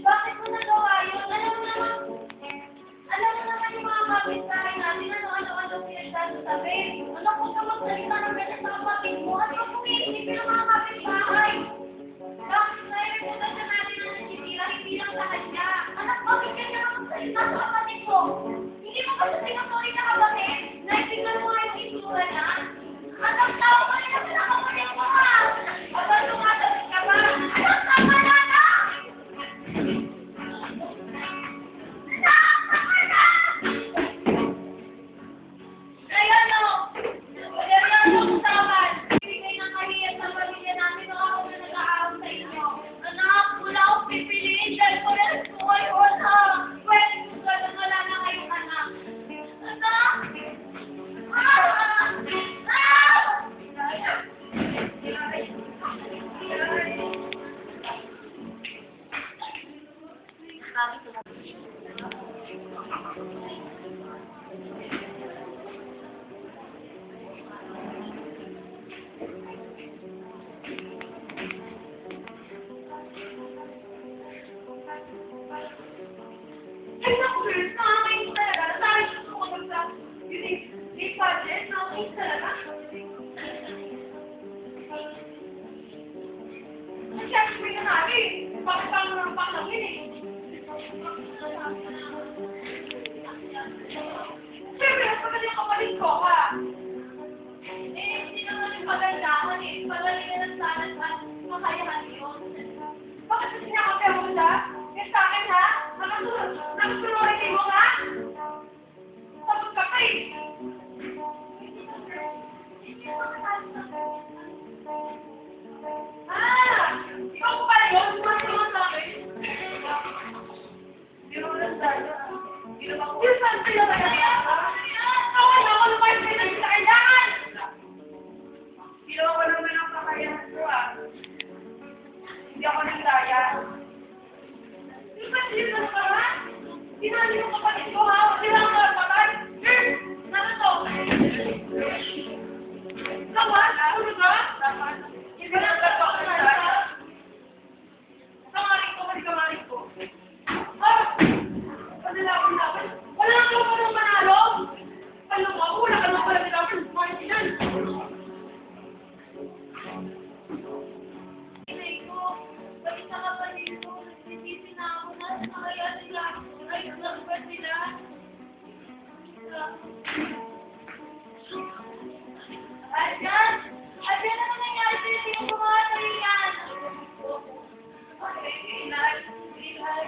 Bakit mo nagawa yun? Alam mo naman yung mga kapitbahay natin, ano-ano pinagsasabi. Anak ko sa magsalita ng ganyan sa kapatid mo, at kung umiisip yung mga kapitbahay. Bakit naireputan ka natin ang nasisira, hindi lang sa kanya? Anak, bakit ganyan ang magsalita sa kapatid mo? Hindi mo kasi sinusuri na kapatid? Naitignan mo nga yung itsura niya? Anak, tao ka rin ang pinakamulit mo ha! Abang tumatawid ka ba? Anak, tama na na! Ay, naku, girls, nakakainis talaga. Nasari siya sumunod sa unique budget. Nakakainis talaga. Ang syempre na namin. Bakit pa naman ang pakalangin eh? Siyempre, mas magaling ang kapatid ko, ha? Eh, hindi naman yung pagandahan eh. Pagalingan ng sana sa makayahan yun. Bakit kasi niya mo siya? Eh, sa akin, ha? Nakasurority mo, ha? Sabot ka pa eh. Ikaw ko pala yun? Sumasunod sa akin? Hindi mo lang tayo. Yung saan sila ba yan? Kawal ako lumayos kayo na sila kailangan! Ginawa ko naman ang kakayahan ko, ha? Hindi ako nagdaya. Yung saan sila na naman? Sinali mo kapatid ko, ha? Huwag sila ang magpatay. Ano to? Lawan? Ano ba? Lawan? Hindi na ang gagawa ko na lahat. Kamarin ko, kamarin ko. Laban. Wala nang ako ng manalo. Alam mo ako, wala ka nang pala nilaban. Kumain sinan. Inay ko, balik sa kapatid ko. Sisisi na ako na. Nakaya sila. Ayun lang ba sila? Ayan! Ayan naman nangyari sila. Sino pumatay yan?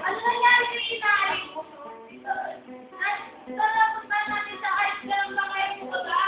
Ano nangyari sa inay? Punta natin sa ice cream ba kayo po ba?